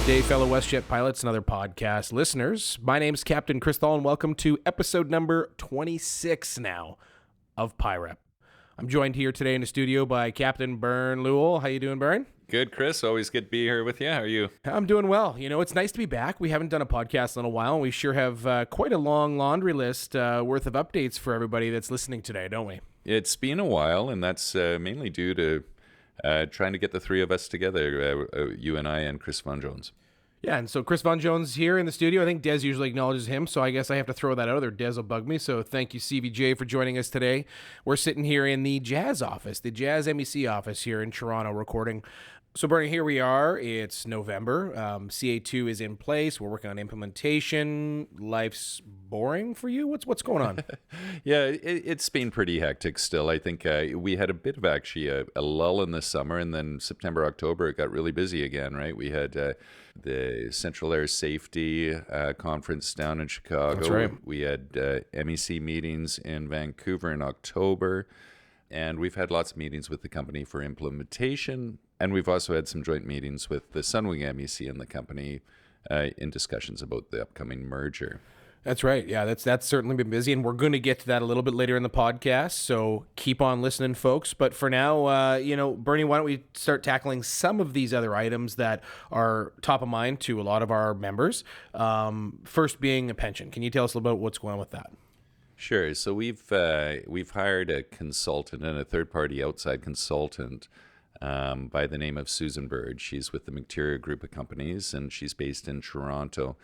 Good day, fellow WestJet Pilots and other podcast listeners. My name is Captain Chris Tholl, and welcome to episode number 26 now of PIREP. I'm joined here today in the studio by Captain Bern Lewall. How you doing, Bern? Good, Chris. Always good to be here with you. How are you? I'm doing well. You know, it's nice to be back. We haven't done a podcast in a while, and we sure have quite a long laundry list worth of updates for everybody that's listening today, don't we? It's been a while, and that's mainly due to trying to get the three of us together, you and I and Chris Von Jones. Yeah, and so Chris Von Jones here in the studio. I think Des usually acknowledges him, so I guess I have to throw that out there. Des will bug me, so thank you, CVJ, for joining us today. We're sitting here in the Jazz office, the Jazz MEC office here in Toronto recording. So, Bernie, here we are. It's November. CA2 is in place. We're working on implementation. Life's boring for you? What's going on? Yeah, it's been pretty hectic still. I think we had a bit of actually a lull in the summer, and then September, October, it got really busy again, right? We had the Central Air Safety Conference down in Chicago. That's right. We had MEC meetings in Vancouver in October. And we've had lots of meetings with the company for implementation. And we've also had some joint meetings with the Sunwing MEC and the company in discussions about the upcoming merger. That's right. Yeah, that's certainly been busy. And we're going to get to that a little bit later in the podcast. So keep on listening, folks. But for now, Bernie, why don't we start tackling some of these other items that are top of mind to a lot of our members. First being a pension. Can you tell us a little bit what's going on with that? Sure. So we've hired a consultant and a third-party outside consultant by the name of Susan Bird. She's with the McTiernan Group of companies, and she's based in Toronto.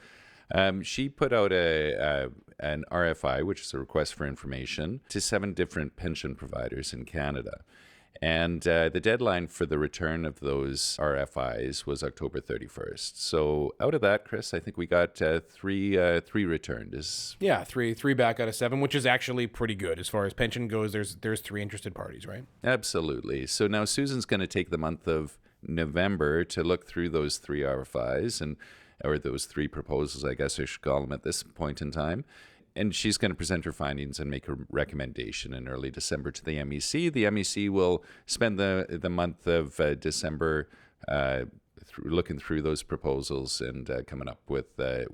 She put out an RFI, which is a request for information, to 7 different pension providers in Canada. And the deadline for the return of those RFIs was October 31st. So out of that, Chris, I think we got three returned. Yeah, three back out of 7, which is actually pretty good. As far as pension goes, there's 3 interested parties, right? Absolutely. So now Susan's going to take the month of November to look through those 3 RFIs, or those 3 proposals, I guess I should call them at this point in time. And she's going to present her findings and make a recommendation in early December to the MEC. The MEC will spend the month of December looking through those proposals and coming up with a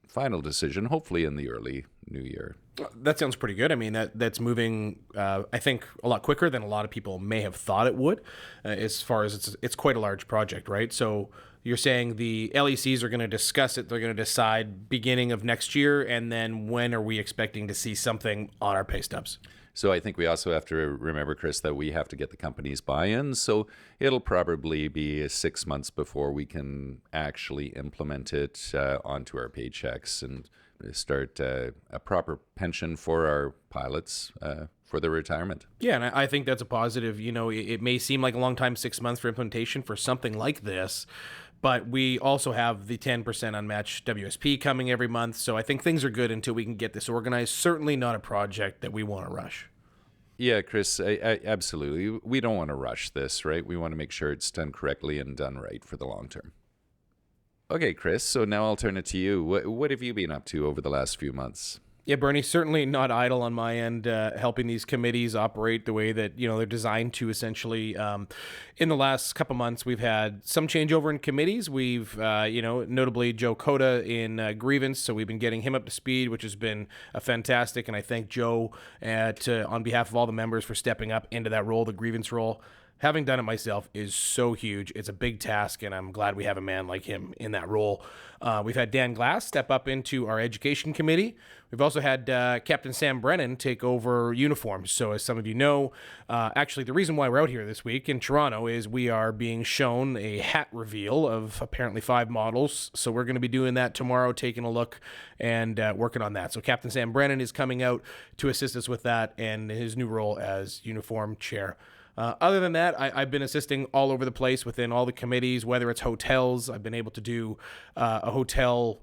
final decision, hopefully in the early new year. That sounds pretty good. I mean, that's moving, I think, a lot quicker than a lot of people may have thought it would, as far as it's quite a large project, right? So you're saying the LECs are going to discuss it. They're going to decide beginning of next year. And then when are we expecting to see something on our pay stubs? So I think we also have to remember, Chris, that we have to get the company's buy-in. So it'll probably be 6 months before we can actually implement it onto our paychecks and start a proper pension for our pilots for their retirement. Yeah, and I think that's a positive. You know, it may seem like a long time, 6 months for implementation for something like this, but we also have the 10% unmatched WSP coming every month. So I think things are good until we can get this organized. Certainly not a project that we want to rush. Yeah, Chris, I absolutely. We don't want to rush this, right? We want to make sure it's done correctly and done right for the long term. Okay, Chris, so now I'll turn it to you. What have you been up to over the last few months? Yeah, Bernie, certainly not idle on my end, helping these committees operate the way that, they're designed to essentially. In the last couple months, we've had some changeover in committees. We've, notably Joe Cota in grievance, so we've been getting him up to speed, which has been fantastic. And I thank Joe on behalf of all the members for stepping up into that role, the grievance role. Having done it myself is so huge. It's a big task, and I'm glad we have a man like him in that role. We've had Dan Glass step up into our education committee. We've also had Captain Sam Brennan take over uniforms. So as some of you know, actually the reason why we're out here this week in Toronto is we are being shown a hat reveal of apparently 5 models. So we're going to be doing that tomorrow, taking a look and working on that. So Captain Sam Brennan is coming out to assist us with that and his new role as uniform chair. Other than that, I've been assisting all over the place within all the committees, whether it's hotels. I've been able to do a hotel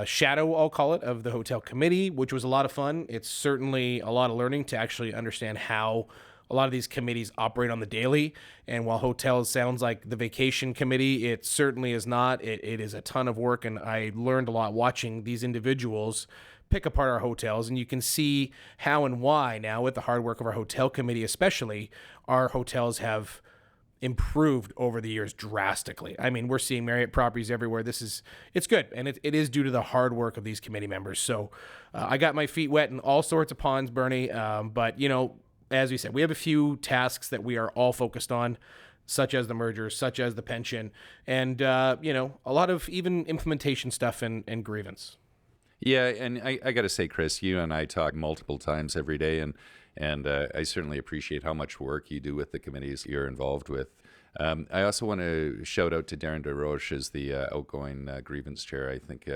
shadow, I'll call it, of the hotel committee, which was a lot of fun. It's certainly a lot of learning to actually understand how a lot of these committees operate on the daily. And while hotels sounds like the vacation committee, it certainly is not. It is a ton of work, and I learned a lot watching these individuals pick apart our hotels, and you can see how and why now with the hard work of our hotel committee especially, our hotels have improved over the years drastically. I mean, we're seeing Marriott properties everywhere. It's good. And it is due to the hard work of these committee members. So I got my feet wet in all sorts of ponds, Bernie. But, as we said, we have a few tasks that we are all focused on, such as the merger, such as the pension, and, a lot of even implementation stuff and grievance. Yeah, and I got to say, Chris, you and I talk multiple times every day, and I certainly appreciate how much work you do with the committees you're involved with. I also want to shout out to Darren DeRoche as the outgoing grievance chair. I think,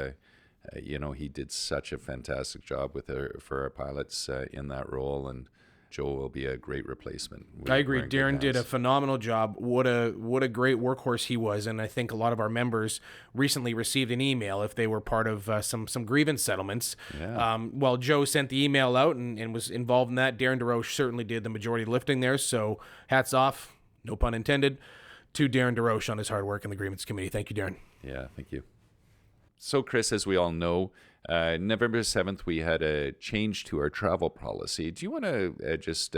he did such a fantastic job for our pilots in that role, and Joe will be a great replacement. I agree. Darren did a phenomenal job. What a great workhorse he was, and I think a lot of our members recently received an email if they were part of some grievance settlements. Yeah. Well, Joe sent the email out and was involved in that. Darren DeRoche certainly did the majority of the lifting there, so hats off, no pun intended, to Darren DeRoche on his hard work in the grievance committee. Thank you, Darren. Yeah, thank you. So, Chris, as we all know, November 7th, we had a change to our travel policy. Do you want to just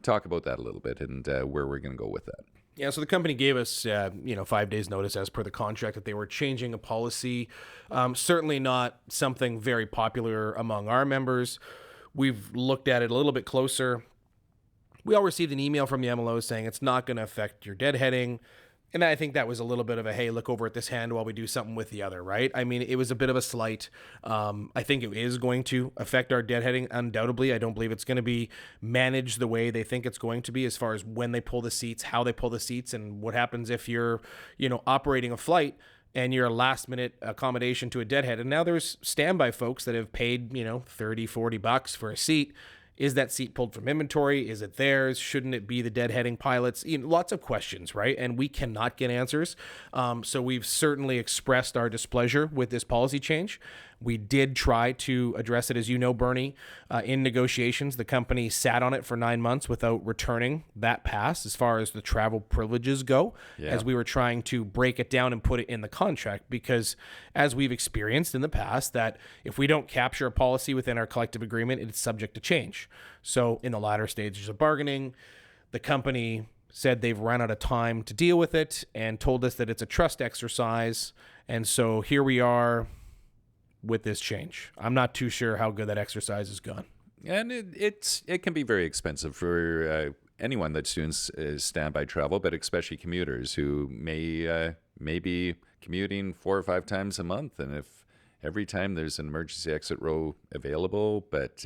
talk about that a little bit and where we're going to go with that? Yeah, so the company gave us, 5 days notice as per the contract that they were changing a policy. Certainly not something very popular among our members. We've looked at it a little bit closer. We all received an email from the MLO saying it's not going to affect your deadheading. And I think that was a little bit of a, hey, look over at this hand while we do something with the other, right? I mean, it was a bit of a slight. I think it is going to affect our deadheading, undoubtedly. I don't believe it's going to be managed the way they think it's going to be as far as when they pull the seats, how they pull the seats, and what happens if you're, operating a flight and you're a last-minute accommodation to a deadhead. And now there's standby folks that have paid, $30-$40 for a seat. Is that seat pulled from inventory? Is it theirs? Shouldn't it be the deadheading pilots? Lots of questions, right? And we cannot get answers. So we've certainly expressed our displeasure with this policy change. We did try to address it, as you know, Bernie, in negotiations. The company sat on it for 9 months without returning that pass as far as the travel privileges go, as we were trying to break it down and put it in the contract. Because as we've experienced in the past, that if we don't capture a policy within our collective agreement, it's subject to change. So in the latter stages of bargaining, the company said they've run out of time to deal with it and told us that it's a trust exercise. And so here we are with this change. I'm not too sure how good that exercise has gone. And it can be very expensive for anyone that's doing standby travel, but especially commuters who may be commuting 4 or 5 times a month. And if every time there's an emergency exit row available, but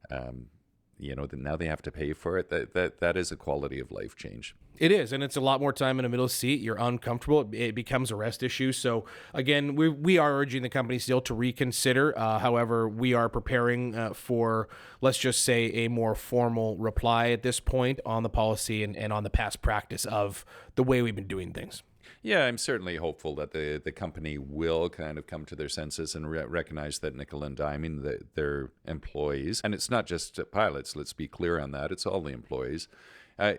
now they have to pay for it, that is a quality of life change. It is, and it's a lot more time in a middle seat. You're uncomfortable. It becomes a rest issue. So, again, we are urging the company still to reconsider. However, we are preparing for, let's just say, a more formal reply at this point on the policy and on the past practice of the way we've been doing things. Yeah, I'm certainly hopeful that the company will kind of come to their senses and recognize that nickel and diming their employees, and it's not just pilots, let's be clear on that, it's all the employees.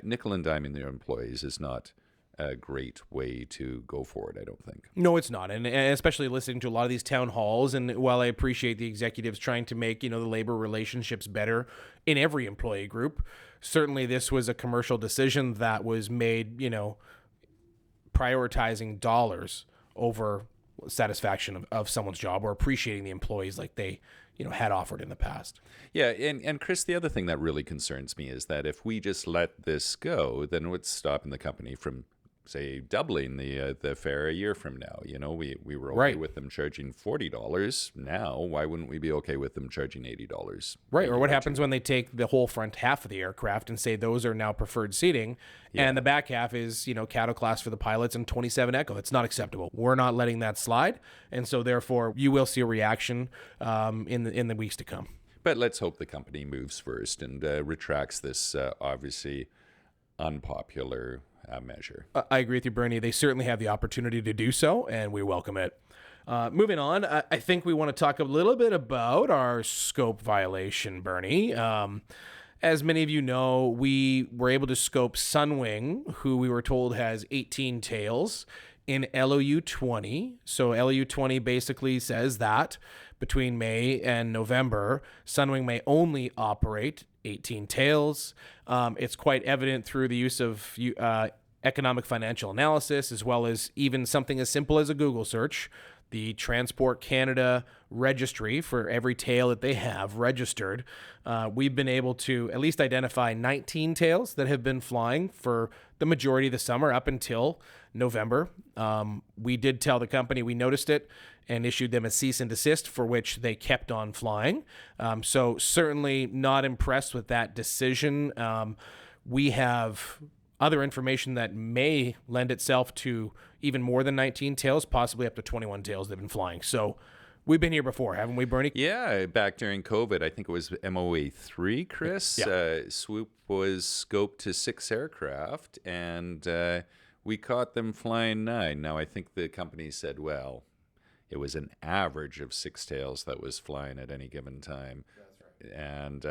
Nickel and diming their employees is not a great way to go forward, I don't think. No, it's not. And especially listening to a lot of these town halls. And while I appreciate the executives trying to make, the labor relationships better in every employee group, certainly this was a commercial decision that was made, prioritizing dollars over satisfaction of someone's job or appreciating the employees like they had offered in the past. Yeah, and Chris, the other thing that really concerns me is that if we just let this go, then what's stopping the company from, say, doubling the fare a year from now? We were okay with them charging $40 now. Why wouldn't we be okay with them charging $80? Right, or what happens when they take the whole front half of the aircraft and say those are now preferred seating, and the back half is, cattle class for the pilots and 27 Echo. It's not acceptable. We're not letting that slide, and so therefore you will see a reaction in the weeks to come. But let's hope the company moves first and retracts this obviously unpopular measure. I agree with you, Bernie. They certainly have the opportunity to do so, and we welcome it. Moving on, I think we want to talk a little bit about our scope violation, Bernie. As many of you know, we were able to scope Sunwing, who we were told has 18 tails, in LOU 20. So LOU 20 basically says that between May and November, Sunwing may only operate 18 tails. It's quite evident through the use of economic financial analysis, as well as even something as simple as a Google search. The Transport Canada registry, for every tail that they have registered, we've been able to at least identify 19 tails that have been flying for the majority of the summer up until November. We did tell the company we noticed it and issued them a cease and desist, for which they kept on flying. So certainly not impressed with that decision. We have other information that may lend itself to even more than 19 tails, possibly up to 21 tails they've been flying. So we've been here before, haven't we, Bernie? Yeah, back during COVID, I think it was MOA 3, Chris. Yeah. Swoop was scoped to 6 aircraft, and we caught them flying 9. Now, I think the company said, well, it was an average of 6 tails that was flying at any given time. And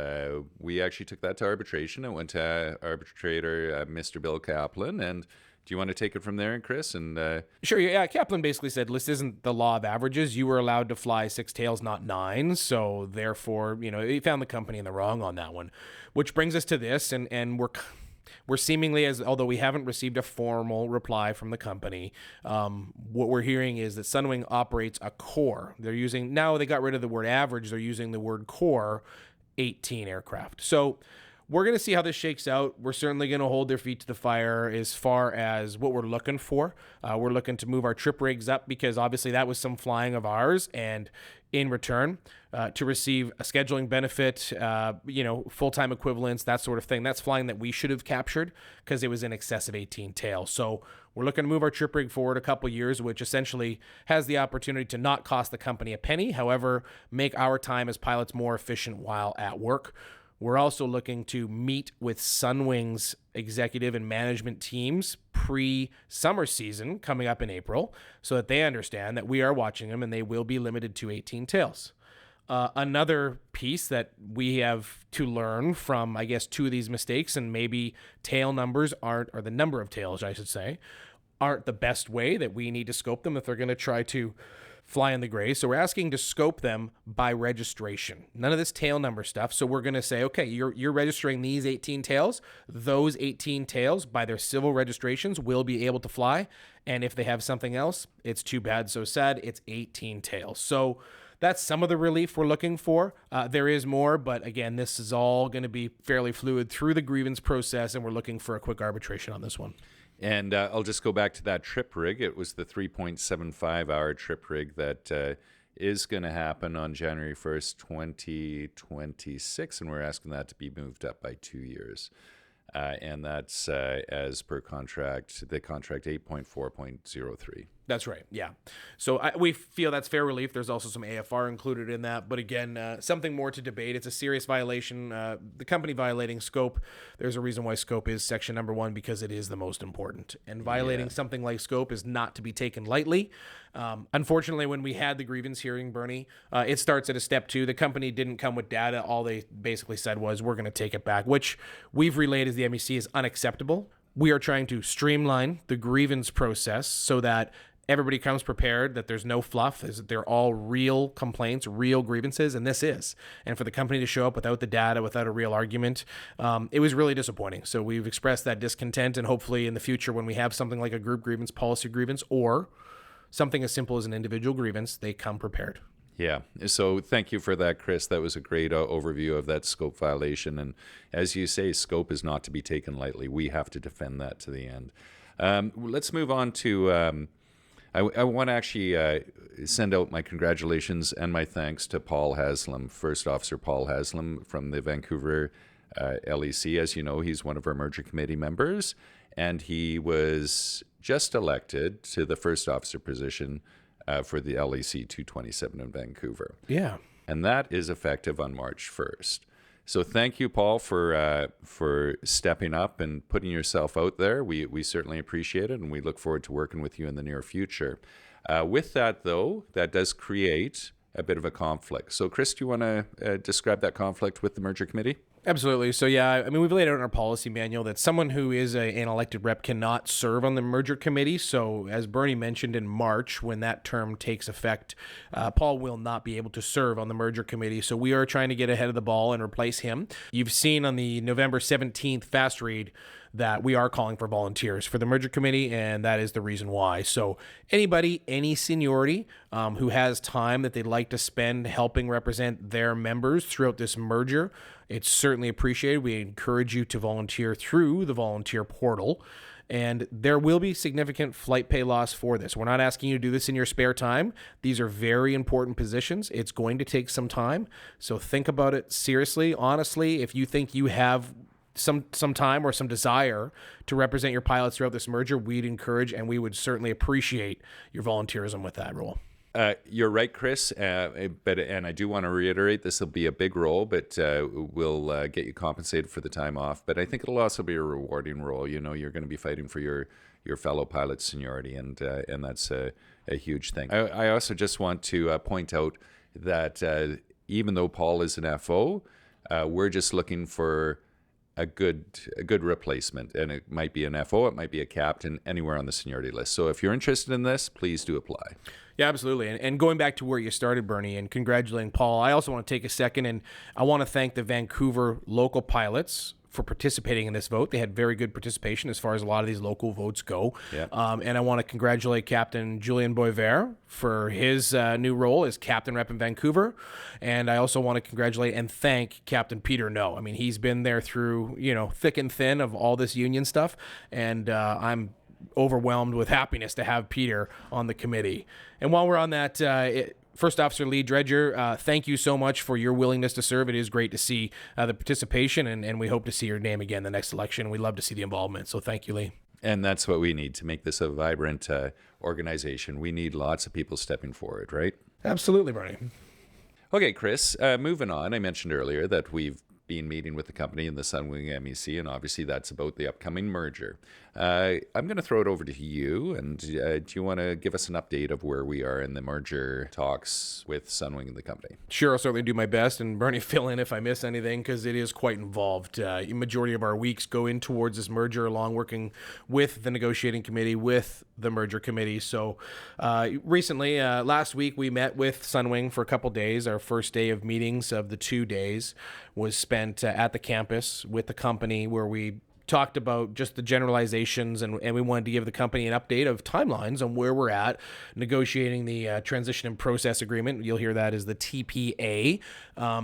we actually took that to arbitration. It went to arbitrator Mr. Bill Kaplan. And do you want to take it from there, Chris? And Sure. Yeah. Kaplan basically said, this isn't the law of averages. You were allowed to fly 6 tails, not 9. So therefore, he found the company in the wrong on that one, which brings us to this. And we're seemingly, although we haven't received a formal reply from the company, what we're hearing is that Sunwing operates a core. Now they got rid of the word average. They're using the word core, 18 aircraft. So we're going to see how this shakes out. We're certainly going to hold their feet to the fire as far as what we're looking for. We're looking to move our trip rigs up, because obviously that was some flying of ours, and in return to receive a scheduling benefit, full-time equivalents, that sort of thing. That's flying that we should have captured because it was in excess of 18 tails. So we're looking to move our trip rig forward a couple years, which essentially has the opportunity to not cost the company a penny, however, make our time as pilots more efficient while at work. We're also looking to meet with Sunwing's executive and management teams pre-summer season coming up in April, so that they understand that we are watching them and they will be limited to 18 tails. Another piece that we have to learn from, I guess, 2 of these mistakes, and maybe tail numbers or the number of tails, I should say, aren't the best way that we need to scope them if they're going to try to fly in the gray. So we're asking to scope them by registration. None of this tail number stuff. So we're going to say, okay, you're registering these 18 tails. Those 18 tails, by their civil registrations, will be able to fly. And if they have something else, it's too bad, so sad. It's 18 tails. So that's some of the relief we're looking for. There is more, but again, this is all going to be fairly fluid through the grievance process, and we're looking for a quick arbitration on this one. And I'll just go back to that trip rig. It was the 3.75-hour trip rig that is going to happen on January 1st, 2026, and we're asking that to be moved up by 2 years. And that's as per contract, the contract 8.4.03. That's right. Yeah. So we feel that's fair relief. There's also some AFR included in that. But again, something more to debate. It's a serious violation. The company violating scope. There's a reason why scope is section number 1, because it is the most important. And violating something like scope is not to be taken lightly. Unfortunately, when we had the grievance hearing, Bernie, it starts at a step 2. The company didn't come with data. All they basically said was, we're going to take it back, which we've relayed as the MEC is unacceptable. We are trying to streamline the grievance process so that everybody comes prepared, that there's no fluff, is that they're all real complaints, real grievances, and this is. And for the company to show up without the data, without a real argument, it was really disappointing. So we've expressed that discontent, and hopefully in the future, when we have something like a group grievance, policy grievance, or something as simple as an individual grievance, they come prepared. Yeah. So thank you for that, Chris. That was a great overview of that scope violation. And as you say, scope is not to be taken lightly. We have to defend that to the end. Let's move on to... I want to actually send out my congratulations and my thanks to Paul Haslam, First Officer Paul Haslam from the Vancouver LEC. As you know, he's one of our merger committee members, and he was just elected to the First Officer position for the LEC 227 in Vancouver. Yeah. And that is effective on March 1st. So thank you, Paul, for stepping up and putting yourself out there. We certainly appreciate it, and we look forward to working with you in the near future. With that, though, that does create a bit of a conflict. So, Chris, do you want to describe that conflict with the merger committee? Absolutely. So, yeah, I mean, we've laid out in our policy manual that someone who is an elected rep cannot serve on the merger committee. So, as Bernie mentioned, in March, when that term takes effect, Paul will not be able to serve on the merger committee. So, we are trying to get ahead of the ball and replace him. You've seen on the November 17th fast read that we are calling for volunteers for the merger committee, and that is the reason why. So anybody, any seniority who has time that they'd like to spend helping represent their members throughout this merger, it's certainly appreciated. We encourage you to volunteer through the volunteer portal. And there will be significant flight pay loss for this. We're not asking you to do this in your spare time. These are very important positions. It's going to take some time. So think about it seriously, honestly. If you think you have some time or some desire to represent your pilots throughout this merger, we'd encourage and we would certainly appreciate your volunteerism with that role. You're right, Chris. And I do want to reiterate, this will be a big role, but we'll get you compensated for the time off. But I think it'll also be a rewarding role. You know, you're going to be fighting for your fellow pilot seniority, and that's a huge thing. I also just want to point out that even though Paul is an FO, we're just looking for a good replacement, and it might be an FO, it might be a captain, anywhere on the seniority list. So if you're interested in this, please do apply. Yeah, absolutely. And going back to where you started, Bernie, and congratulating Paul, I also want to take a second and I want to thank the Vancouver local pilots for participating in this vote. They had very good participation as far as a lot of these local votes go. Yeah. And I want to congratulate Captain Julien Boisvert for his new role as Captain Rep in Vancouver. And I also want to congratulate and thank Captain Peter No. I mean, he's been there through, thick and thin of all this union stuff. And I'm overwhelmed with happiness to have Peter on the committee. And while we're on that, First Officer Lee Dredger, thank you so much for your willingness to serve. It is great to see the participation, and we hope to see your name again the next election. We'd love to see the involvement. So thank you, Lee. And that's what we need to make this a vibrant organization. We need lots of people stepping forward, right? Absolutely, Bernie. Okay, Chris, moving on. I mentioned earlier that we've been meeting with the company and the Sunwing MEC, and obviously that's about the upcoming merger. I'm going to throw it over to you, and do you want to give us an update of where we are in the merger talks with Sunwing and the company? Sure, I'll certainly do my best, and Bernie, fill in if I miss anything, because it is quite involved. The majority of our weeks go in towards this merger, along working with the negotiating committee, with the merger committee. So recently, last week, we met with Sunwing for a couple days. Our first day of meetings of the 2 days was spent at the campus with the company, where we talked about just the generalizations, and we wanted to give the company an update of timelines on where we're at negotiating the transition and process agreement. You'll hear that as the TPA.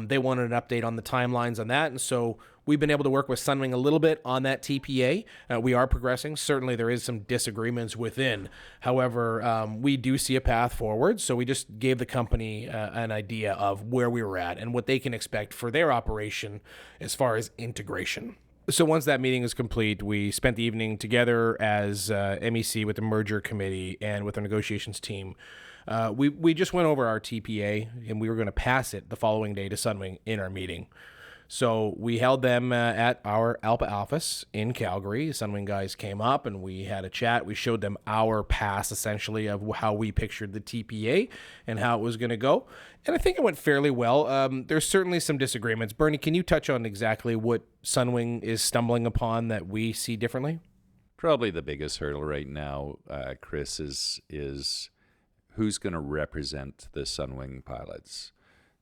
They wanted an update on the timelines on that, and so we've been able to work with Sunwing a little bit on that TPA. We are progressing. Certainly there is some disagreements within. However, we do see a path forward, so we just gave the company an idea of where we were at and what they can expect for their operation as far as integration. So once that meeting is complete, we spent the evening together as MEC with the merger committee and with our negotiations team. We just went over our TPA, and we were going to pass it the following day to Sunwing in our meeting. So we held them at our ALPA office in Calgary. Sunwing guys came up and we had a chat. We showed them our pass, essentially, of how we pictured the TPA and how it was going to go. And I think it went fairly well. There's certainly some disagreements. Bernie, can you touch on exactly what Sunwing is stumbling upon that we see differently? Probably the biggest hurdle right now, Chris, is who's going to represent the Sunwing pilots.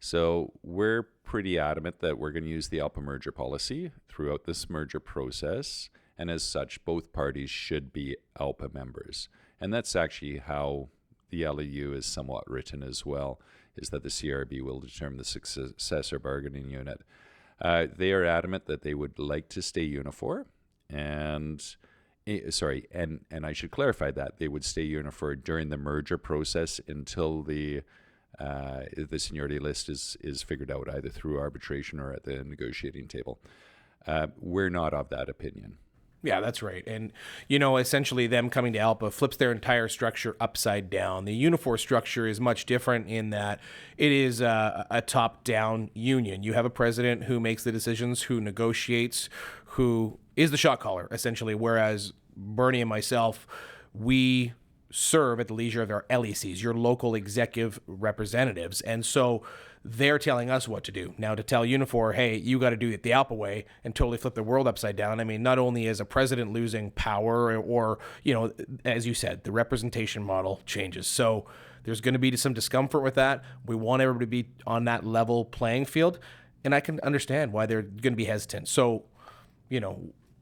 So we're pretty adamant that we're going to use the ALPA merger policy throughout this merger process, and as such, both parties should be ALPA members. And that's actually how the LEU is somewhat written as well, is that the CRB will determine the successor bargaining unit. They are adamant that they would like to stay unifor, and I should clarify that they would stay unifor during the merger process until the seniority list is figured out either through arbitration or at the negotiating table. We're not of that opinion. Yeah, that's right. And, essentially them coming to ALPA flips their entire structure upside down. The Unifor structure is much different in that it is a top-down union. You have a president who makes the decisions, who negotiates, who is the shot caller, essentially, whereas Bernie and myself, we serve at the leisure of our LECs, your local executive representatives. And so they're telling us what to do. Now, to tell Unifor, hey, you got to do it the ALPA way and totally flip the world upside down. I mean, not only is a president losing power or as you said, the representation model changes. So there's going to be some discomfort with that. We want everybody to be on that level playing field. And I can understand why they're going to be hesitant. So,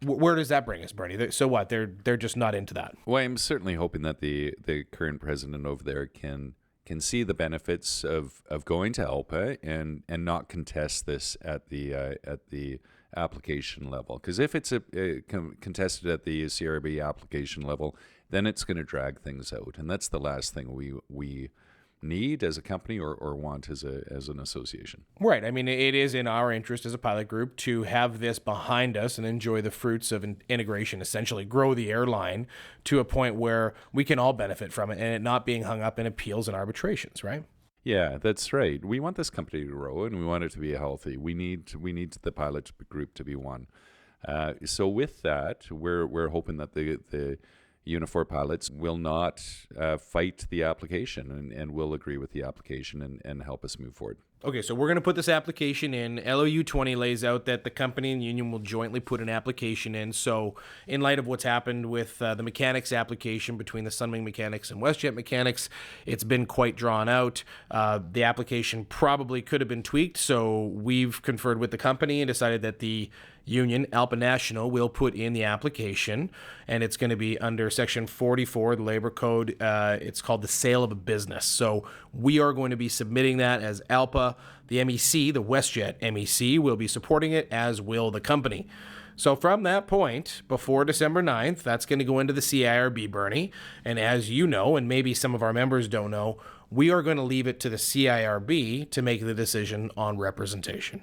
Where does that bring us, Bernie? So what? They're just not into that. Well, I'm certainly hoping that the current president over there can see the benefits of going to ALPA and not contest this at the application level. Because if it's contested at the CRB application level, then it's going to drag things out, and that's the last thing we need as a company or want as an association. Right. I mean, it is in our interest as a pilot group to have this behind us and enjoy the fruits of integration, essentially grow the airline to a point where we can all benefit from it and it not being hung up in appeals and arbitrations, right? Yeah, that's right. We want this company to grow and we want it to be healthy. We need the pilot group to be one. So with that, we're hoping that the Unifor pilots will not fight the application and will agree with the application and help us move forward. Okay, so we're going to put this application in. LOU 20 lays out that the company and union will jointly put an application in. So in light of what's happened with the mechanics application between the Sunwing Mechanics and WestJet Mechanics, it's been quite drawn out. The application probably could have been tweaked, so we've conferred with the company and decided that the union, ALPA National, will put in the application, and it's going to be under Section 44 of the Labor Code. It's called the sale of a business. So we are going to be submitting that as ALPA. The MEC, the WestJet MEC, will be supporting it, as will the company. So from that point, before December 9th, that's going to go into the CIRB, Bernie. And as you know, and maybe some of our members don't know, we are going to leave it to the CIRB to make the decision on representation.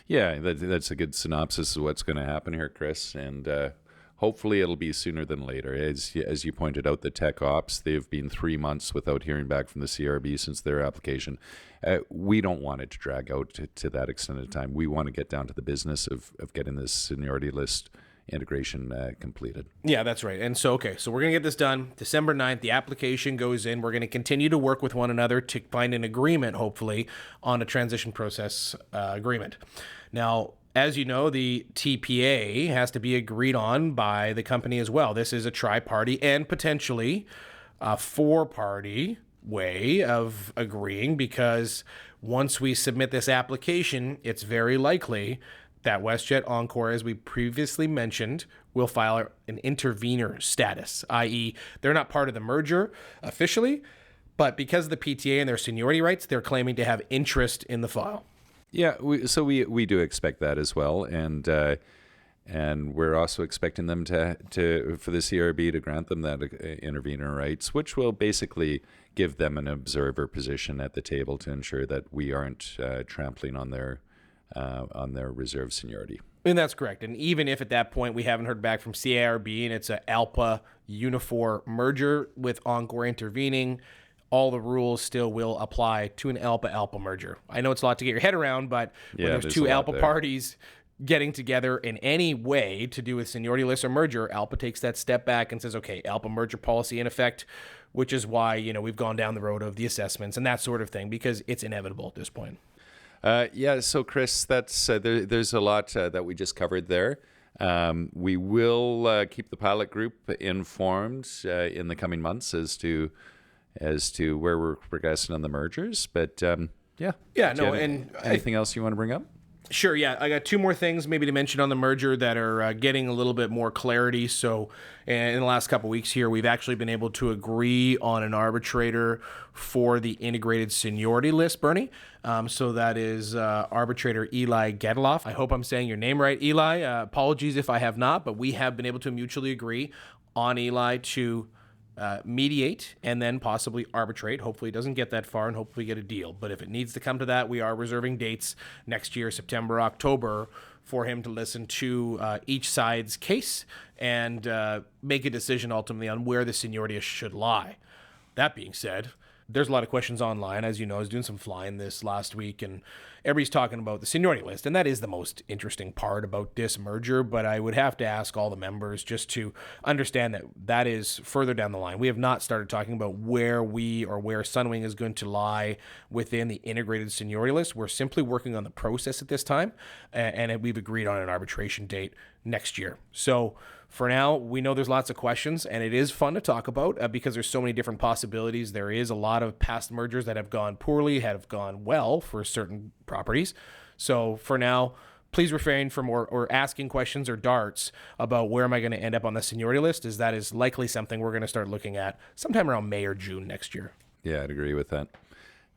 Yeah, that's a good synopsis of what's going to happen here, Chris. And hopefully it'll be sooner than later. As you pointed out, the tech ops, they've been 3 months without hearing back from the CRB since their application. We don't want it to drag out to that extent of time. We want to get down to the business of getting this seniority list integration completed. Yeah, that's right. And so, okay, so we're going to get this done. December 9th, the application goes in. We're going to continue to work with one another to find an agreement, hopefully, on a transition process agreement. Now, as you know, the TPA has to be agreed on by the company as well. This is a tri-party and potentially a four-party way of agreeing, because once we submit this application, it's very likely that WestJet Encore, as we previously mentioned, will file an intervener status, i.e. they're not part of the merger officially, but because of the PTA and their seniority rights, they're claiming to have interest in the file. Yeah, we do expect that as well, and we're also expecting them to for the CRB to grant them that intervener rights, which will basically give them an observer position at the table to ensure that we aren't trampling on their reserve seniority. And that's correct. And even if at that point we haven't heard back from CIRB and it's a ALPA Unifor merger with Encore intervening, all the rules still will apply to an ALPA merger. I know it's a lot to get your head around, but when there's two ALPA parties getting together in any way to do with seniority list or merger, ALPA takes that step back and says, okay, ALPA merger policy in effect, which is why, we've gone down the road of the assessments and that sort of thing, because it's inevitable at this point. So Chris, that's there's a lot that we just covered there. We will keep the pilot group informed in the coming months as to where we're progressing on the mergers. But anything else you want to bring up? Sure, yeah. I got two more things maybe to mention on the merger that are getting a little bit more clarity. So in the last couple of weeks here, we've actually been able to agree on an arbitrator for the integrated seniority list, Bernie. So that is arbitrator Eli Gediloff. I hope I'm saying your name right, Eli. Apologies if I have not, but we have been able to mutually agree on Eli to mediate and then possibly arbitrate. Hopefully it doesn't get that far and hopefully get a deal. But if it needs to come to that, we are reserving dates next year, September, October, for him to listen to each side's case and make a decision ultimately on where the seniority should lie. That being said, there's a lot of questions online. As you know, I was doing some flying this last week, and everybody's talking about the seniority list, and that is the most interesting part about this merger, but I would have to ask all the members just to understand that that is further down the line. We have not started talking about where where Sunwing is going to lie within the integrated seniority list. We're simply working on the process at this time, and we've agreed on an arbitration date next year. So for now, we know there's lots of questions, and it is fun to talk about because there's so many different possibilities. There is a lot of past mergers that have gone poorly, have gone well for certain properties. So for now, please refrain from or asking questions or darts about where am I going to end up on the seniority list, as that is likely something we're going to start looking at sometime around May or June next year. Yeah, I'd agree with that.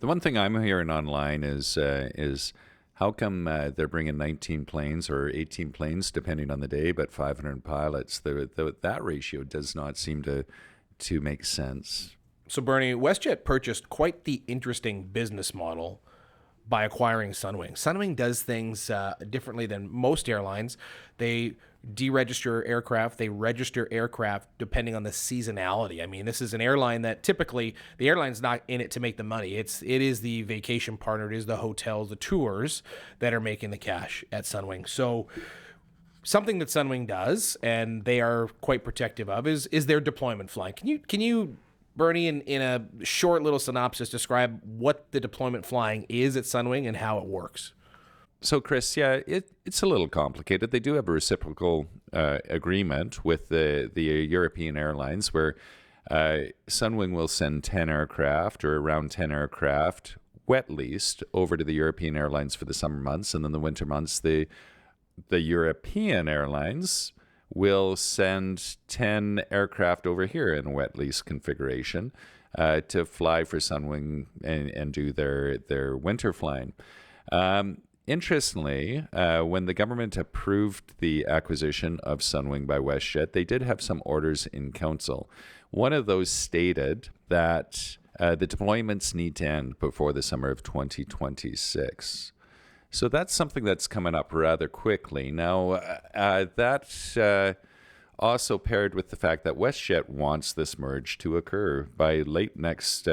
The one thing I'm hearing online is how come they're bringing 19 planes or 18 planes, depending on the day, but 500 pilots? That ratio does not seem to make sense. So, Bernie, WestJet purchased quite the interesting business model by acquiring Sunwing. Sunwing does things differently than most airlines. They deregister aircraft. They register aircraft depending on the seasonality. I mean, this is an airline that typically the airline's not in it to make the money. It is the vacation partner. It is the hotels, the tours that are making the cash at Sunwing. So something that Sunwing does, and they are quite protective of, is their deployment flying. Can you Bernie, in a short little synopsis, describe what the deployment flying is at Sunwing and how it works? So, Chris, yeah, it's a little complicated. They do have a reciprocal agreement with the European airlines where Sunwing will send 10 aircraft or around 10 aircraft, wet leased, over to the European airlines for the summer months. And then the winter months, the European airlines will send 10 aircraft over here in a wet lease configuration to fly for Sunwing and do their winter flying. Interestingly, when the government approved the acquisition of Sunwing by WestJet, they did have some orders in council. One of those stated that the deployments need to end before the summer of 2026. So that's something that's coming up rather quickly. Now, that also paired with the fact that WestJet wants this merge to occur by late next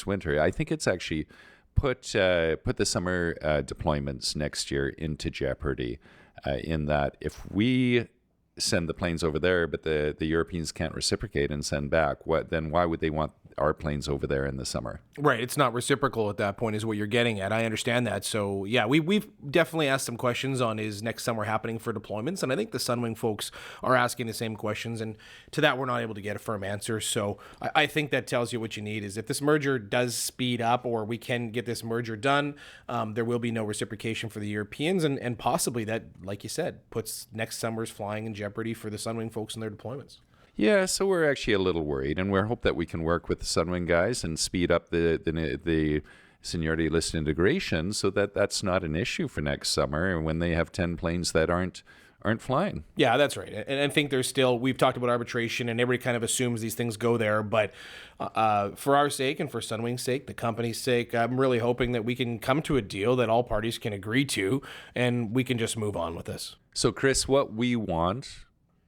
winter. I think it's actually put the summer deployments next year into jeopardy in that if we send the planes over there, but the Europeans can't reciprocate and send back, then why would they want our planes over there in the summer? Right. It's not reciprocal at that point is what you're getting at. I understand that. So, yeah, we've definitely asked some questions on is next summer happening for deployments. And I think the Sunwing folks are asking the same questions. And to that, we're not able to get a firm answer. So I think that tells you what you need is if this merger does speed up or we can get this merger done, there will be no reciprocation for the Europeans. And possibly that, like you said, puts next summer's flying in jeopardy for the Sunwing folks and their deployments. Yeah, so we're actually a little worried, and we hope that we can work with the Sunwing guys and speed up the seniority list integration so that that's not an issue for next summer when they have 10 planes that aren't flying. Yeah, that's right. And I think there's still, we've talked about arbitration, and everybody kind of assumes these things go there, but for our sake and for Sunwing's sake, the company's sake, I'm really hoping that we can come to a deal that all parties can agree to, and we can just move on with this. So, Chris, what we want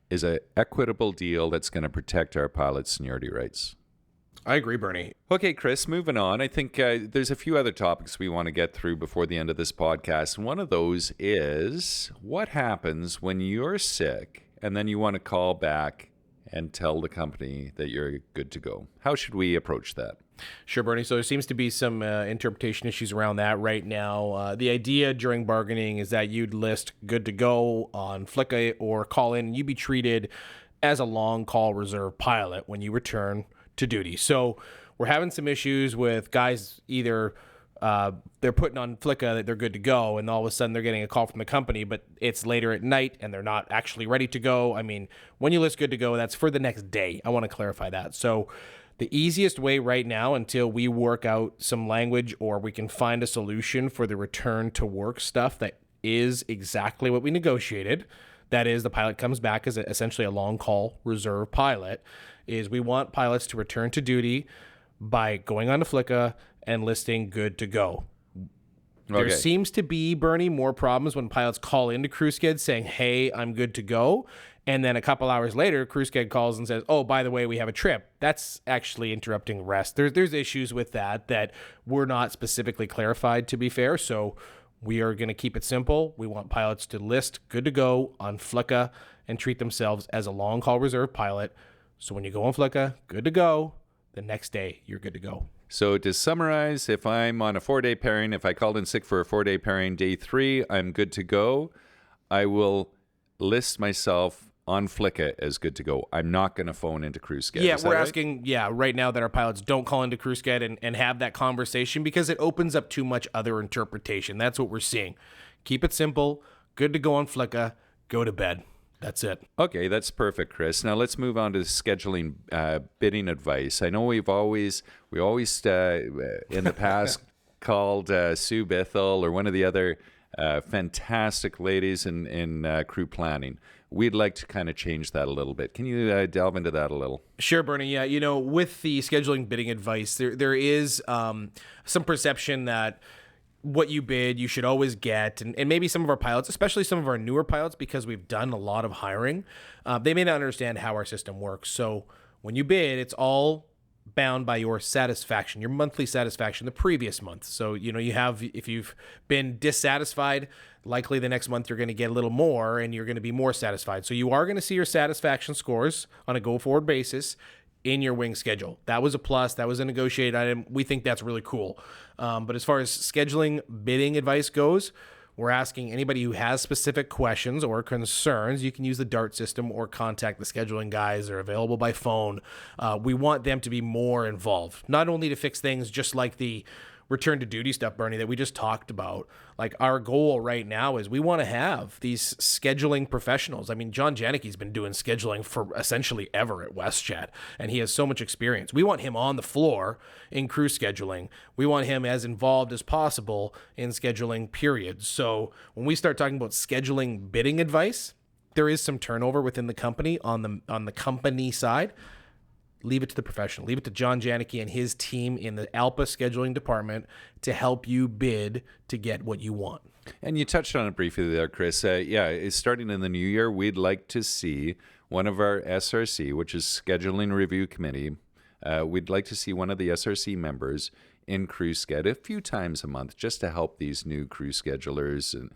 is an equitable deal that's going to protect our pilots' seniority rights. I agree, Bernie. Okay, Chris, moving on. I think there's a few other topics we want to get through before the end of this podcast. And one of those is what happens when you're sick and then you want to call back and tell the company that you're good to go. How should we approach that? Sure, Bernie. So there seems to be some interpretation issues around that right now. The idea during bargaining is that you'd list good to go on Flicka or call in, and you'd be treated as a long call reserve pilot when you return to duty. So we're having some issues with guys either they're putting on Flicka that they're good to go, and all of a sudden they're getting a call from the company, but it's later at night and they're not actually ready to go. I mean, when you list good to go, that's for the next day. I want to clarify that. So the easiest way right now, until we work out some language or we can find a solution for the return to work stuff that is exactly what we negotiated, that is the pilot comes back as essentially a long call reserve pilot, is we want pilots to return to duty by going on to Flicka and listing good to go. There seems to be, Bernie, more problems when pilots call into CrewSched saying, hey, I'm good to go. And then a couple hours later, CrewSched calls and says, oh, by the way, we have a trip. That's actually interrupting rest. There's issues with that were not specifically clarified, to be fair. So we are going to keep it simple. We want pilots to list good to go on Flicka and treat themselves as a long haul reserve pilot. So when you go on Flicka, good to go. The next day, you're good to go. So to summarize, if I'm on a 4-day pairing, if I called in sick for a 4-day pairing, day 3, I'm good to go. I will list myself on Flicka as good to go. I'm not going to phone into CrewSched. Yeah, we're asking, right now that our pilots don't call into CrewSched and have that conversation because it opens up too much other interpretation. That's what we're seeing. Keep it simple. good to go on Flicka, go to bed. That's it. Okay, that's perfect, Chris. Now let's move on to scheduling bidding advice. I know we always in the past called Sue Bithell or one of the other fantastic ladies in crew planning. We'd like to kind of change that a little bit. Can you delve into that a little? Sure, Bernie. Yeah, with the scheduling bidding advice, there is some perception that what you bid, you should always get. And maybe some of our pilots, especially some of our newer pilots, because we've done a lot of hiring, they may not understand how our system works. So when you bid, it's all bound by your satisfaction, your monthly satisfaction the previous month. So, if you've been dissatisfied, likely the next month you're going to get a little more and you're going to be more satisfied. So you are going to see your satisfaction scores on a go-forward basis in your wing schedule. That was a plus. That was a negotiated item. We think that's really cool. But as far as scheduling bidding advice goes, we're asking anybody who has specific questions or concerns, you can use the DART system or contact the scheduling guys. They're available by phone. We want them to be more involved, not only to fix things just like the return to duty stuff, Bernie, that we just talked about. Like, our goal right now is we want to have these scheduling professionals. I mean, John Janicki's been doing scheduling for essentially ever at WestJet, and he has so much experience. We want him on the floor in crew scheduling. We want him as involved as possible in scheduling, period. So when we start talking about scheduling bidding advice, there is some turnover within the company on the company side. Leave it to the professional. Leave it to John Janicki and his team in the ALPA scheduling department to help you bid to get what you want. And you touched on it briefly there, Chris. It's starting in the new year. We'd like to see one of our SRC, which is Scheduling Review Committee. We'd like to see one of the SRC members in crew sched a few times a month just to help these new crew schedulers and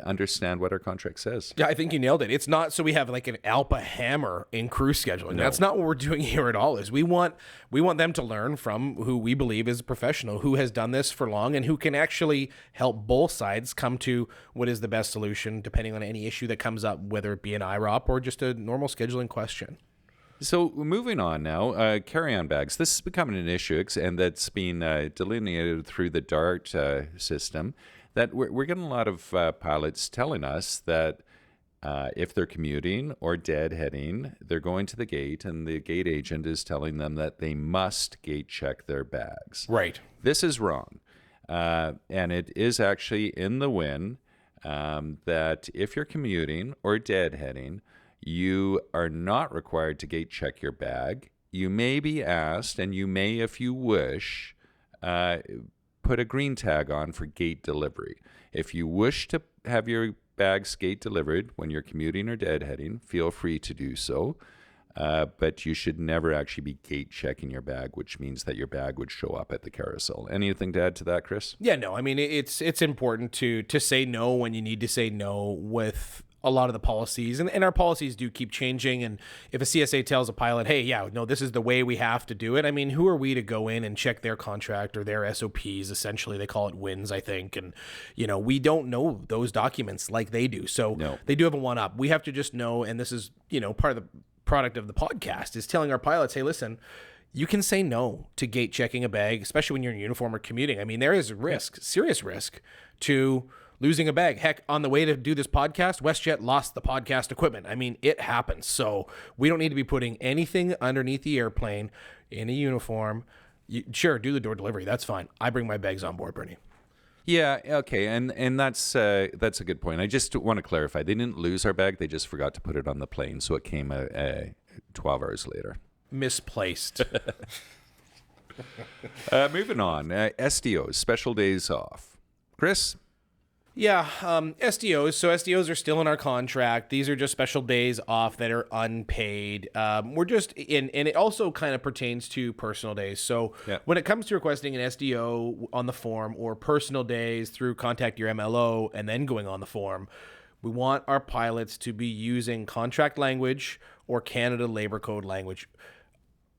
understand what our contract says. Yeah, I think you nailed it. It's not so we have like an ALPA hammer in crew scheduling. No. That's not what we're doing here at all. Is we want them to learn from who we believe is a professional who has done this for long and who can actually help both sides come to what is the best solution depending on any issue that comes up, whether it be an IROP or just a normal scheduling question. So moving on now, carry-on bags. This is becoming an issue, and that's being delineated through the DART system. That we're getting a lot of pilots telling us that if they're commuting or deadheading, they're going to the gate, and the gate agent is telling them that they must gate check their bags. Right. This is wrong, and it is actually in the WIN that if you're commuting or deadheading, you are not required to gate check your bag. You may be asked, and you may, if you wish, put a green tag on for gate delivery. If you wish to have your bags gate delivered when you're commuting or deadheading, feel free to do so. But you should never actually be gate checking your bag, which means that your bag would show up at the carousel. Anything to add to that, Chris? Yeah, no. I mean, it's important to say no when you need to say no with a lot of the policies, and our policies do keep changing. And if a CSA tells a pilot, hey, yeah, no, this is the way we have to do it, I mean, who are we to go in and check their contract or their SOPs? Essentially, they call it WINs, I think. And, we don't know those documents like they do. So No. They do have a one-up. We have to just know, and this is, part of the product of the podcast, is telling our pilots, hey, listen, you can say no to gate checking a bag, especially when you're in uniform or commuting. I mean, there is risk, serious risk to losing a bag. Heck, on the way to do this podcast, WestJet lost the podcast equipment. I mean, it happens. So we don't need to be putting anything underneath the airplane in a uniform. Sure, do the door delivery. That's fine. I bring my bags on board, Bernie. Yeah, okay, and that's a good point. I just want to clarify. They didn't lose our bag. They just forgot to put it on the plane, so it came 12 hours later. Misplaced. Moving on, SDOs, special days off. Chris? Yeah, SDOs. So SDOs are still in our contract. These are just special days off that are unpaid. We're just in, and it also kind of pertains to personal days. So when it comes to requesting an SDO on the form or personal days through contact your MLO and then going on the form, we want our pilots to be using contract language or Canada Labor Code language.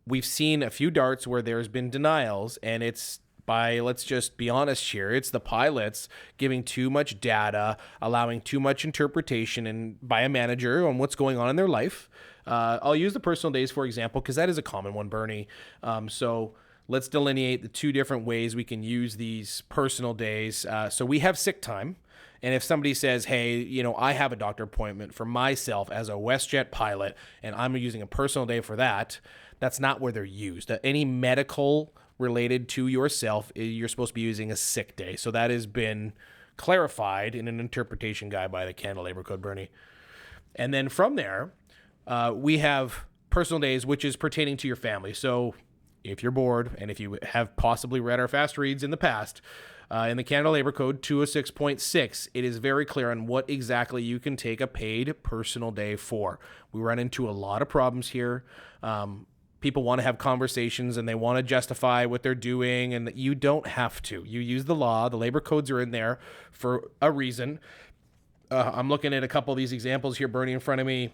We've seen a few darts where there's been denials, and it's let's just be honest here, it's the pilots giving too much data, allowing too much interpretation and by a manager on what's going on in their life. I'll use the personal days, for example, because that is a common one, Bernie. So let's delineate the two different ways we can use these personal days. So we have sick time, And if somebody says, hey, I have a doctor appointment for myself as a WestJet pilot, and I'm using a personal day for that, that's not where they're used. Any medical related to yourself, you're supposed to be using a sick day. So that has been clarified in an interpretation guide by the Canada Labor Code, Bernie. And then from there, we have personal days, which is pertaining to your family. So if you're bored, and if you have possibly read our fast reads in the past, in the Canada Labor Code 206.6, it is very clear on what exactly you can take a paid personal day for. We run into a lot of problems here. People want to have conversations and they want to justify what they're doing, and you don't have to. You use the law. The labor codes are in there for a reason. I'm looking at a couple of these examples here, Bernie, in front of me.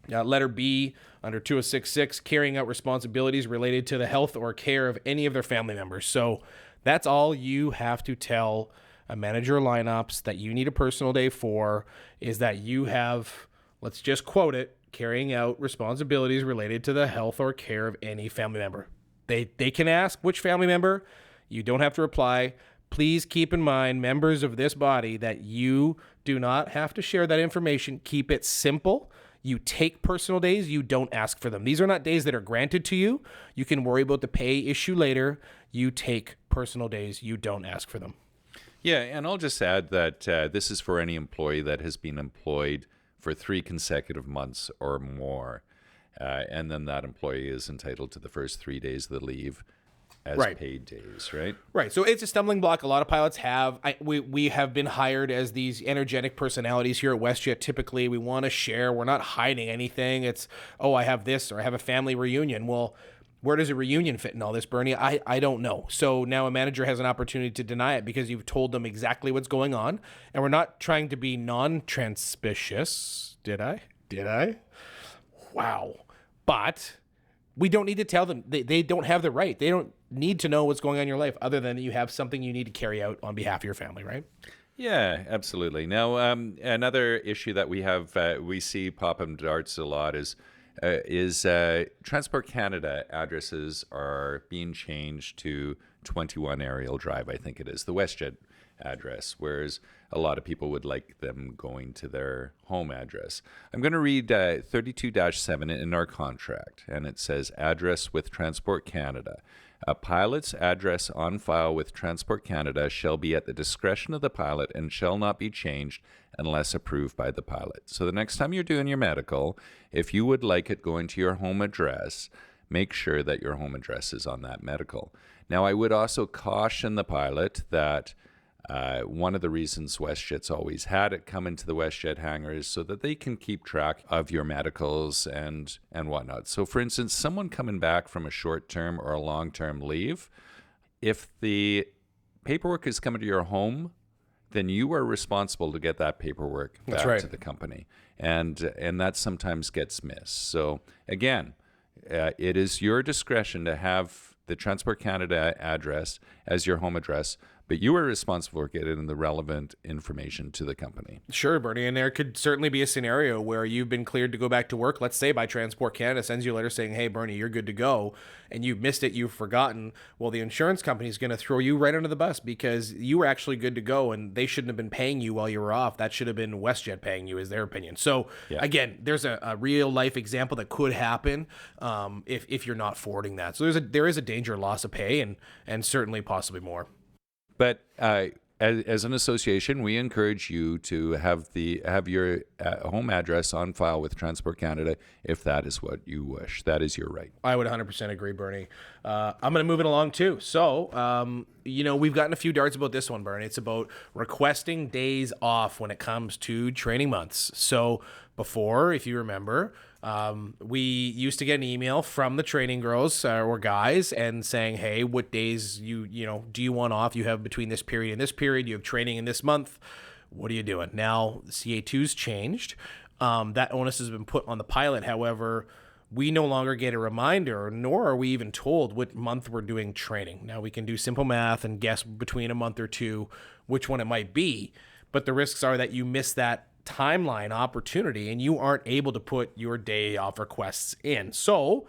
Letter B under 206.6, carrying out responsibilities related to the health or care of any of their family members. So that's all you have to tell a manager of lineups that you need a personal day for, is that you have, let's just quote it, carrying out responsibilities related to the health or care of any family member. They can ask which family member. You don't have to reply. Please keep in mind, members of this body, that you do not have to share that information. Keep it simple. You take personal days. You don't ask for them. These are not days that are granted to you. You can worry about the pay issue later. You take personal days. You don't ask for them. Yeah, and I'll just add that this is for any employee that has been employed for 3 consecutive months or more. And then that employee is entitled to the first 3 days of the leave as paid days, right? Right. So it's a stumbling block. A lot of pilots have. We have been hired as these energetic personalities here at WestJet. Typically, we want to share. We're not hiding anything. It's, I have this, or I have a family reunion. Well, where does a reunion fit in all this, Bernie? I don't know. So now a manager has an opportunity to deny it because you've told them exactly what's going on. And we're not trying to be non-transpicious. Did I? Wow. But we don't need to tell them. They don't have the right. They don't need to know what's going on in your life, other than you have something you need to carry out on behalf of your family, right? Yeah, absolutely. Now, another issue that we have, we see pop up darts a lot is Transport Canada addresses are being changed to 21 Ariel Drive, I think it is, the WestJet address, whereas a lot of people would like them going to their home address. I'm going to read 32-7 in our contract, and it says, address with Transport Canada. A pilot's address on file with Transport Canada shall be at the discretion of the pilot and shall not be changed unless approved by the pilot. So the next time you're doing your medical, if you would like it going to your home address, make sure that your home address is on that medical. Now, I would also caution the pilot that one of the reasons WestJet's always had it come into the WestJet hangar is so that they can keep track of your medicals and whatnot. So, for instance, someone coming back from a short-term or a long-term leave, if the paperwork is coming to your home, then you are responsible to get that paperwork back to the company. And that sometimes gets missed. So, again, it is your discretion to have the Transport Canada address as your home address, but you are responsible for getting the relevant information to the company. Sure, Bernie. And there could certainly be a scenario where you've been cleared to go back to work. Let's say by Transport Canada sends you a letter saying, hey, Bernie, you're good to go. And you've missed it. You've forgotten. Well, the insurance company is going to throw you right under the bus because you were actually good to go and they shouldn't have been paying you while you were off. That should have been WestJet paying you, is their opinion. So, Again, there's a real life example that could happen if you're not forwarding that. So there is a danger of loss of pay and certainly possibly more. But as an association, we encourage you to have your home address on file with Transport Canada if that is what you wish. That is your right. I would 100% agree, Bernie. I'm going to move it along too. So, we've gotten a few darts about this one, Bernie. It's about requesting days off when it comes to training months. So before, if you remember, we used to get an email from the training girls or guys and saying, hey, what days do you want off? You have between this period and this period. You have training in this month. What are you doing? Now, the CA2's changed. That onus has been put on the pilot. However, we no longer get a reminder, nor are we even told what month we're doing training. Now, we can do simple math and guess between a month or two which one it might be, but the risks are that you miss that timeline opportunity and you aren't able to put your day off requests in. So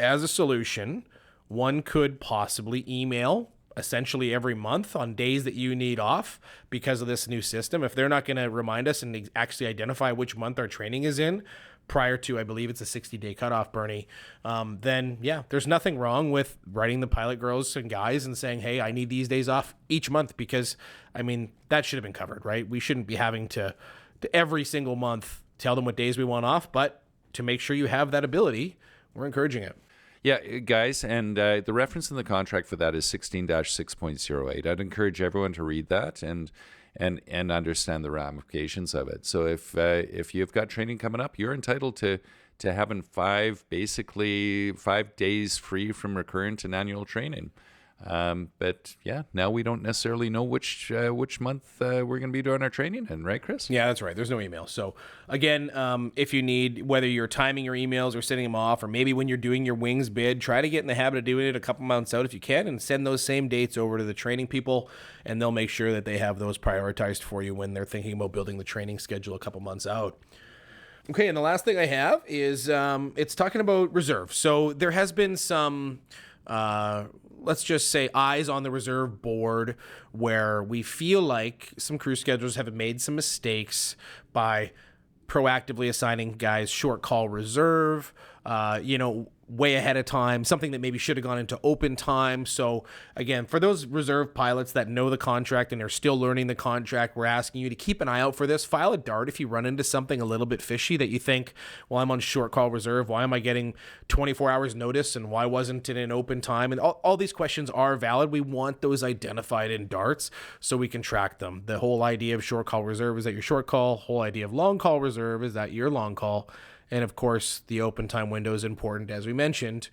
as a solution, one could possibly email essentially every month on days that you need off because of this new system. If they're not going to remind us and actually identify which month our training is in prior to, I believe it's a 60-day cutoff, Bernie, then yeah, there's nothing wrong with writing the pilot girls and guys and saying, hey, I need these days off each month, because I mean, that should have been covered, right? We shouldn't be having to every single month tell them what days we want off, but to make sure you have that ability, we're encouraging it. Yeah, guys, and the reference in the contract for that is 16-6.08. I'd encourage everyone to read that and understand the ramifications of it. So if you've got training coming up, you're entitled to having 5 days free from recurrent and annual training. But yeah, now we don't necessarily know which month we're going to be doing our training in, right, Chris? Yeah, that's right. There's no email. So again, if you need, whether you're timing your emails or sending them off, or maybe when you're doing your wings bid, try to get in the habit of doing it a couple months out if you can, and send those same dates over to the training people, and they'll make sure that they have those prioritized for you when they're thinking about building the training schedule a couple months out. Okay, and the last thing I have is it's talking about reserve. So there has been some let's just say eyes on the reserve board where we feel like some crew schedulers have made some mistakes by proactively assigning guys short call reserve, way ahead of time, something that maybe should have gone into open time. So again, for those reserve pilots that know the contract and are still learning the contract, we're asking you to keep an eye out for this. File a dart if you run into something a little bit fishy that you think, well, I'm on short call reserve. Why am I getting 24 hours notice? And why wasn't it in open time? And all these questions are valid. We want those identified in darts so we can track them. The whole idea of short call reserve is that your short call. Whole idea of long call reserve is that your long call. And of course, the open time window is important, as we mentioned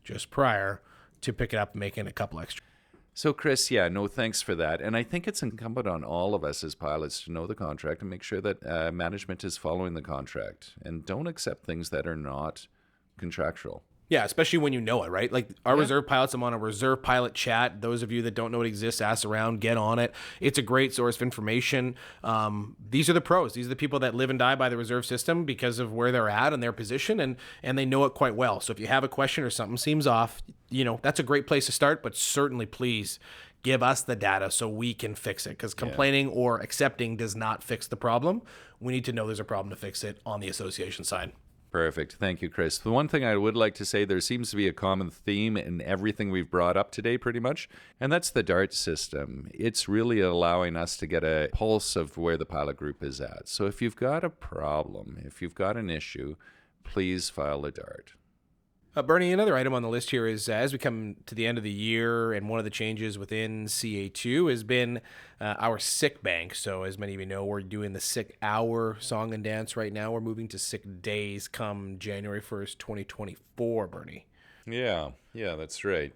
just prior, to pick it up and make in a couple extra. So, Chris, yeah, no, thanks for that. And I think it's incumbent on all of us as pilots to know the contract and make sure that management is following the contract, and don't accept things that are not contractual. Yeah, especially when you know it, right? Like our reserve pilots, I'm on a reserve pilot chat. Those of you that don't know it exists, ask around, get on it. It's a great source of information. These are the pros. These are the people that live and die by the reserve system because of where they're at and their position, and they know it quite well. So if you have a question or something seems off, that's a great place to start, but certainly please give us the data so we can fix it, because complaining or accepting does not fix the problem. We need to know there's a problem to fix it on the association side. Perfect. Thank you, Chris. The one thing I would like to say, there seems to be a common theme in everything we've brought up today, pretty much, and that's the DART system. It's really allowing us to get a pulse of where the pilot group is at. So if you've got a problem, if you've got an issue, please file a DART. Bernie, another item on the list here is as we come to the end of the year, and one of the changes within CA2 has been our sick bank. So as many of you know, we're doing the sick hour song and dance right now. We're moving to sick days come January 1st, 2024, Bernie. Yeah, that's right.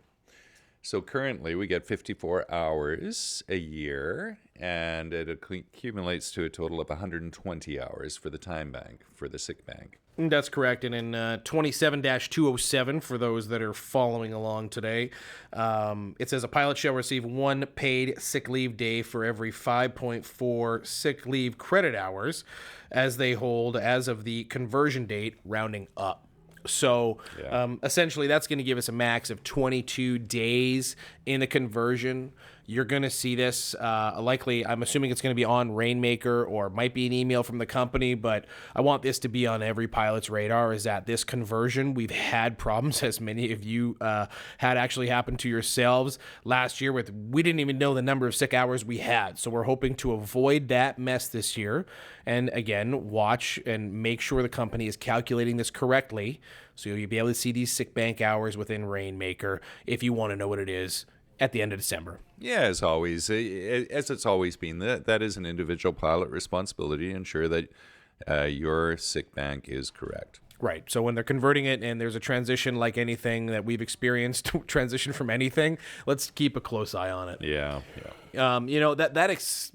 So currently we get 54 hours a year, and it accumulates to a total of 120 hours for the time bank, for the sick bank. That's correct. And in 27-207, for those that are following along today, it says a pilot shall receive 1 paid sick leave day for every 5.4 sick leave credit hours as they hold as of the conversion date, rounding up. So essentially that's going to give us a max of 22 days in the conversion. You're going to see this likely, I'm assuming it's going to be on Rainmaker, or might be an email from the company, but I want this to be on every pilot's radar, is that this conversion, we've had problems, as many of you had actually happened to yourselves last year, with we didn't even know the number of sick hours we had. So we're hoping to avoid that mess this year. And again, watch and make sure the company is calculating this correctly, so you'll be able to see these sick bank hours within Rainmaker if you want to know what it is at the end of December. Yeah, as always, as it's always been, that is an individual pilot responsibility to ensure that your sick bank is correct. Right. So when they're converting it and there's a transition like anything that we've experienced, transition from anything, let's keep a close eye on it. Yeah.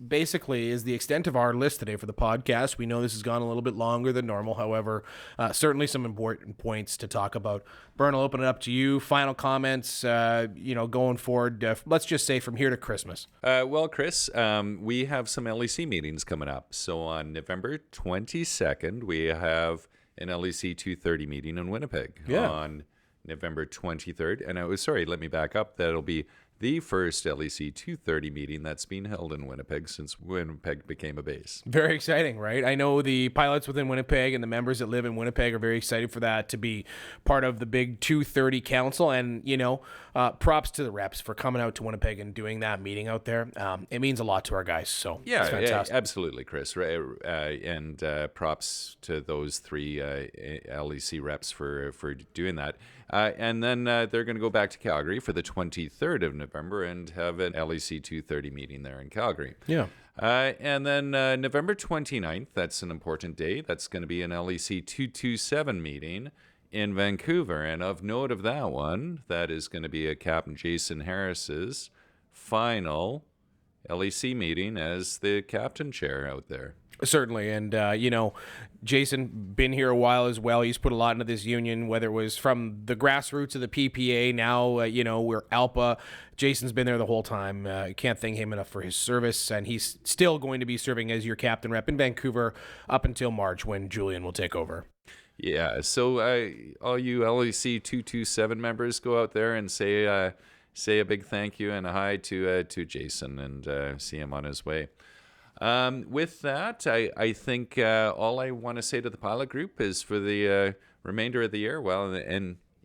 Basically is the extent of our list today for the podcast. We know this has gone a little bit longer than normal. However, certainly some important points to talk about. Bern, I'll open it up to you. Final comments, going forward, let's just say from here to Christmas. Well, Chris, we have some LEC meetings coming up. So on November 22nd, we have an LEC 230 meeting in Winnipeg. On November 23rd. And let me back up. That'll be the first LEC 230 meeting that's been held in Winnipeg since Winnipeg became a base. Very exciting, right? I know the pilots within Winnipeg and the members that live in Winnipeg are very excited for that to be part of the big 230 council. And, props to the reps for coming out to Winnipeg and doing that meeting out there. It means a lot to our guys. So it's fantastic. Absolutely, Chris. And props to those three LEC reps for doing that. And then they're going to go back to Calgary for the 23rd of November and have an LEC 230 meeting there in Calgary. Yeah. And then November 29th, that's an important day. That's going to be an LEC 227 meeting in Vancouver. And of note of that one, that is going to be a Captain Jason Harris's final LEC meeting as the captain chair out there. Certainly. And, Jason, been here a while as well. He's put a lot into this union, whether it was from the grassroots of the PPA. Now, we're ALPA. Jason's been there the whole time. Can't thank him enough for his service. And he's still going to be serving as your captain rep in Vancouver up until March when Julian will take over. Yeah. So all you LEC 227 members, go out there and say a big thank you and a hi to Jason and see him on his way. With that, I think all I want to say to the pilot group is for the remainder of the year, well,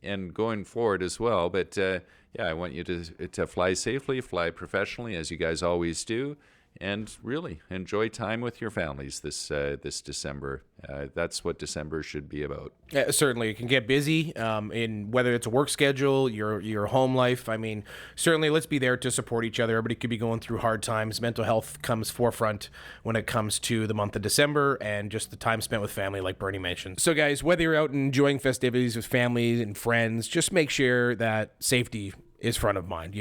and going forward as well. But I want you to fly safely, fly professionally, as you guys always do, and really enjoy time with your families this December. That's what December should be about. Yeah, certainly, it can get busy in whether it's a work schedule, your home life. I mean, certainly, let's be there to support each other. Everybody could be going through hard times. Mental health comes forefront when it comes to the month of December and just the time spent with family, like Bernie mentioned. So, guys, whether you're out enjoying festivities with family and friends, just make sure that safety is front of mind.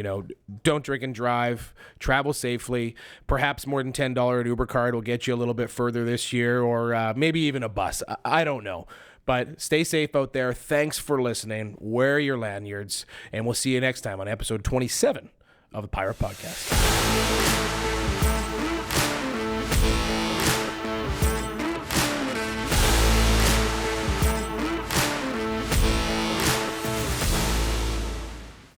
Don't drink and drive, travel safely. Perhaps more than $10 Uber card will get you a little bit further this year, or maybe even a bus. I don't know. But stay safe out there. Thanks for listening. Wear your lanyards, and we'll see you next time on episode 27 of the PIREP Podcast.